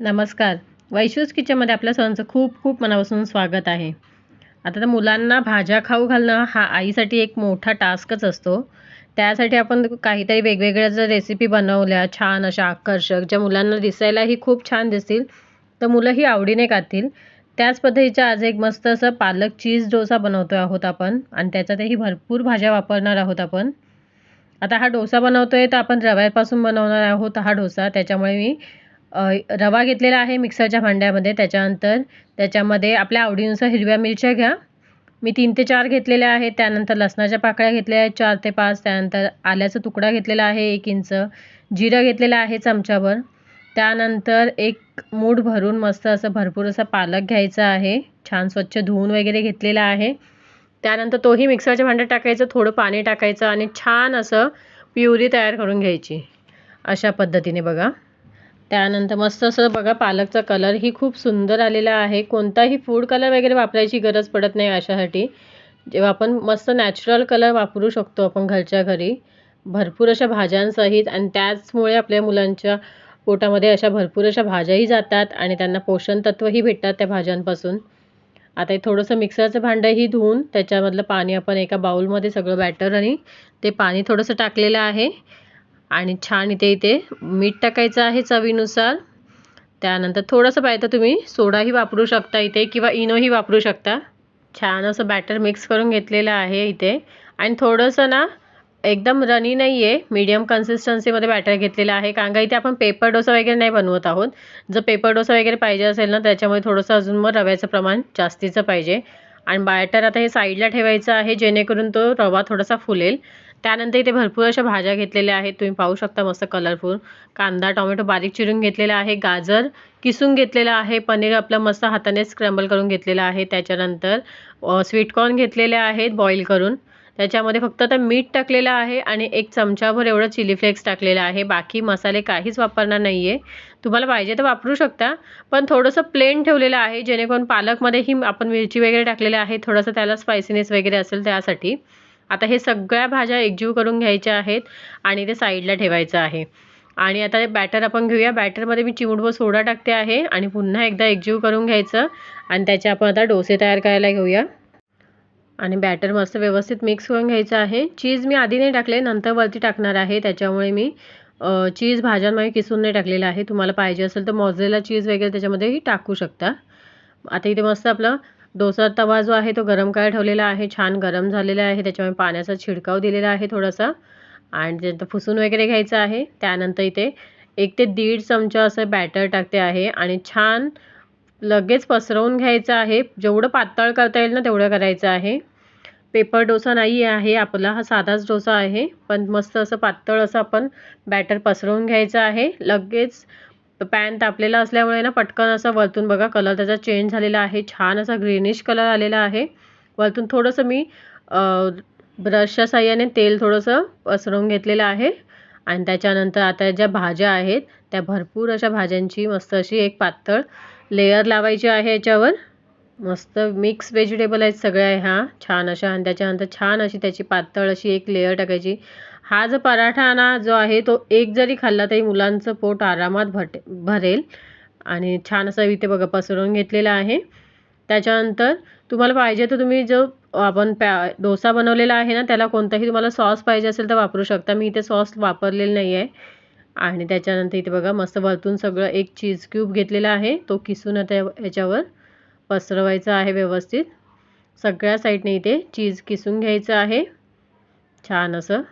नमस्कार. वैशूज किचनमध्ये आपल्या सर्वांचं खूप खूप मनापासून स्वागत आहे. आता तर मुलांना भाज्या खाऊ घालणं हा आईसाठी एक मोठा टास्कच असतो. त्यासाठी आपण काहीतरी वेगवेगळ्या जर रेसिपी बनवल्या छान अशा आकर्षक, ज्या मुलांना दिसायलाही खूप छान दिसतील, तर मुलंही आवडीने खातील. त्याच पद्धतीचा आज एक मस्त असं पालक चीज डोसा बनवतो आहोत आपण आणि त्याच्यातही भरपूर भाज्या वापरणार आहोत आपण. आता हा डोसा बनवतोय तर आपण रव्यापासून बनवणार आहोत हा डोसा. त्याच्यामुळे मी अ, रवा घेतलेला आहे मिक्सरच्या भांड्यामध्ये. त्याच्यानंतर त्याच्यामध्ये आपल्या आवडीनुसार हिरव्या मिरच्या घ्या. मी 3 ते 4 घेतलेल्या आहेत. त्यानंतर लसणाच्या पाकळ्या घेतल्या आहेत 4 ते 5. त्यानंतर आल्याचा तुकडा घेतलेला आहे 1 इंच. जिरं घेतलेलं आहे चमच्याभर. त्यानंतर एक मूठ भरून मस्त असं भरपूर असा पालक घ्यायचा आहे. छान स्वच्छ धुवून वगैरे घेतलेला आहे. त्यानंतर तोही मिक्सरच्या भांड्यात टाकायचं, थोडं पाणी टाकायचं आणि छान असं प्युरी तयार करून घ्यायची. अशा पद्धतीने बघा. त्यानंतर मस्त असं बघा पालकचा कलरही खूप सुंदर आलेला आहे. कोणताही फूड कलर वगैरे वापरायची गरज पडत नाही अशासाठी. जेव्हा आपण मस्त नॅचरल कलर वापरू शकतो आपण घरच्या घरी. भरपूर अशा भाज्यांसहित आणि त्याचमुळे आपल्या मुलांच्या पोटामध्ये अशा भरपूर अशा भाज्याही जातात आणि त्यांना पोषण तत्वही भेटतात त्या भाज्यांपासून. आता हे थोडंसं मिक्सरचं भांडंही धुवून त्याच्यामधलं पाणी आपण एका बाउलमध्ये सगळं बॅटर आणि ते पाणी थोडंसं टाकलेलं आहे. आणि छान इथे मीठ टाकायचं आहे चवीनुसार. त्यानंतर थोडंसं पाहिजे तर तुम्ही सोडाही वापरू शकता इथे किंवा इनोही वापरू शकता. छान असं बॅटर मिक्स करून घेतलेलं आहे इथे आणि थोडंसं ना एकदम रनी नाही आहे, मीडियम कन्सिस्टन्सीमध्ये बॅटर घेतलेलं आहे. कारण का इथे आपण पेपर डोसा वगैरे नाही बनवत आहोत. जर पेपर डोसा वगैरे पाहिजे असेल ना त्याच्यामुळे थोडंसं अजून मग रव्याचं प्रमाण जास्तीचं पाहिजे. आणि बॅटर आता हे साईडला ठेवायचं आहे जेणेकरून तो रवा थोडासा फुलेल. त्यानंतर इथे भरपूर अशा भाज्या घेतलेल्या आहेत. तुम्ही पाहू शकता मस्त कलरफुल. कांदा, टोमॅटो बारीक चिरून घेतलेला आहे. गाजर किसून घेतलेलं आहे. पनीर आपलं मस्त हाताने स्क्रॅम्बल करून घेतलेलं आहे. त्याच्यानंतर स्वीट कॉर्न घेतलेले आहेत बॉईल करून. त्याच्यामध्ये फक्त आता मीठ टाकलेलं आहे आणि 1 चमचाभर एवढं चिली फ्लेक्स टाकलेलं आहे. बाकी मसाले काहीच वापरणार नाही आहे. तुम्हाला पाहिजे तर वापरू शकता. पण थोडंसं प्लेन ठेवलेलं आहे जेणेकरून पालकमध्येही आपण मिरची वगैरे टाकलेली आहे. थोडंसं त्याला स्पायसीनेस वगैरे असेल त्यासाठी. आता हे सगळ्या भाज्या एकजीव करून घ्यायच्या आहेत आणि ते साईडला ठेवायचं आहे. आणि आता हे बॅटर आपण घेऊया. बॅटरमध्ये मी चिमूटभर सोडा टाकते आहे आणि पुन्हा एकदा एकजीव करून घ्यायचं आणि त्याचे आपण आता डोसे तयार करायला घेऊया. आणि बॅटर मस्त व्यवस्थित मिक्स करून घ्यायचं आहे. चीज मी आधी नाही टाकले, नंतर वरती टाकणार आहे. त्याच्यामुळे मी चीज भाज्यांमध्ये किसून नाही टाकलेलं आहे. तुम्हाला पाहिजे असेल तर मोझरेला चीज वगैरे त्याच्यामध्येही टाकू शकता. आता इथे मस्त आपलं डोसा तवा जो आहे तो गरम करायला ठेवलेला आहे. छान गरम झालेला आहे. त्याच्यामुळे पाण्याचा छिडकाव दिलेला आहे थोडासा आणि त्यानंतर पुसून वगैरे घ्यायचं आहे. त्यानंतर इथे 1 ते 1.5 चमचा असं बॅटर टाकते आहे आणि छान लगेच पसरवून घ्यायचं आहे. जेवढं पातळ करता येईल ना तेवढं करायचं आहे. पेपर डोसा नाही आहे आपला, हा साधाच डोसा आहे. पण मस्त असं पातळ असं आपण बॅटर पसरवून घ्यायचं आहे. लगेच पॅन तापलेला असल्यामुळे ना पटकन असं वरतून बघा कलर त्याचा चेंज झालेला आहे. छान असा ग्रीनिश कलर आलेला आहे. वरतून थोडंसं मी ब्रशच्या साहाय्याने तेल थोडंसं पसरवून घेतलेलं आहे. आणि त्याच्यानंतर आता ज्या भाज्या आहेत त्या भरपूर अशा भाज्यांची मस्त अशी एक पातळ लेयर लावायची आहे याच्यावर. मस्त मिक्स व्हेजिटेबल आहेत सगळ्या ह्या छान अशा आणि त्याच्यानंतर छान अशी त्याची पातळ अशी एक लेयर टाकायची. हा जो पराठा ना जो आहे तो एक जरी खाल्ला तरी मुलांचं पोट आरामात भरेल. आणि छान असं इथे बघा पसरवून घेतलेला आहे. त्याच्यानंतर तुम्हाला पाहिजे तर तुम्ही जो आपण डोसा बनवलेला आहे ना त्याला कोणताही तुम्हाला सॉस पाहिजे असेल तर वापरू शकता. मी इथे सॉस वापरलेलं नाही आहे. आणि त्याच्यानंतर इथे बघा मस्त वरतून सगळं एक चीज क्यूब घेतलेला आहे तो किसून आता याच्यावर पसरवायचं आहे व्यवस्थित. सगळ्या साईडने इथे चीज किसून घ्यायचं आहे छान असं.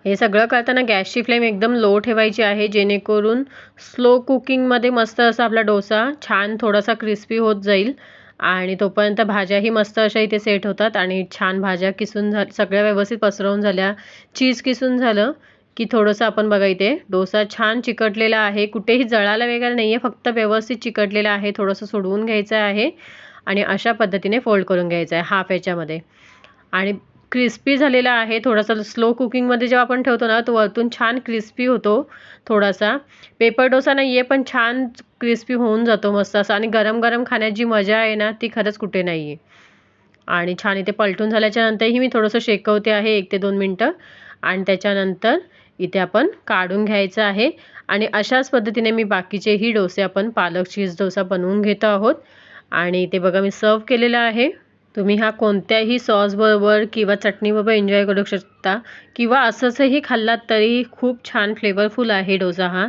हे सगळं करताना गॅसची फ्लेम एकदम लो ठेवायची आहे जेणेकरून स्लो कुकिंगमध्ये मस्त असा आपला डोसा छान थोडासा क्रिस्पी होत जाईल. आणि तोपर्यंत भाज्याही मस्त अशा इथे सेट होतात आणि छान भाज्या किसून सगळ्या व्यवस्थित पसरवून झाल्या, चीज किसून झालं की थोडंसं आपण बघा इथे डोसा छान चिकटलेला आहे. कुठेही जळाला वगैरे नाही आहे, फक्त व्यवस्थित चिकटलेला आहे. थोडंसं सोडवून घ्यायचं आहे आणि अशा पद्धतीने फोल्ड करून घ्यायचं आहे हाफ याच्यामध्ये. आणि क्रिस्पी झालेला आहे. थोडासा स्लो कुकिंगमध्ये जेव्हा आपण ठेवतो ना तो वरतून छान क्रिस्पी होतो थोडासा. पेपर डोसा नाही आहे पण छान क्रिस्पी होऊन जातो मस्त असा आणि गरम गरम खाण्याची जी मजा आहे ना ती खरंच कुठे नाही आहे. आणि छान इथे पलटून झाल्याच्या नंतरही मी थोडंसं शेकवते आहे 1 ते 2 मिनटं आणि त्याच्यानंतर इथे आपण काढून घ्यायचं आहे. आणि अशाच पद्धतीने मी बाकीचेही डोसे आपण पालक चीज डोसा बनवून घेतो आहोत. आणि ते बघा मी सर्व केलेलं आहे. तुम्ही हा कोणत्याही सॉसबरोबर किंवा चटणीबरोबर एन्जॉय करू शकता किंवा असंचही खाल्लात तरी खूप छान फ्लेवरफुल आहे डोसा हा.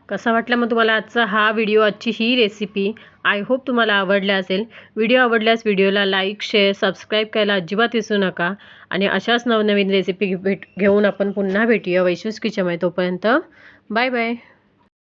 कसा वाटला मग तुम्हाला आजचा हा व्हिडिओ, आजची ही रेसिपी? आय होप तुम्हाला आवडल्या असेल. व्हिडिओ आवडल्यास व्हिडिओला लाईक, शेअर, सबस्क्राईब करायला अजिबात विसरू नका. आणि अशाच नवनवीन रेसिपी घेऊन आपण पुन्हा भेटूया वैशूज किचनमध्ये. तोपर्यंत बाय बाय.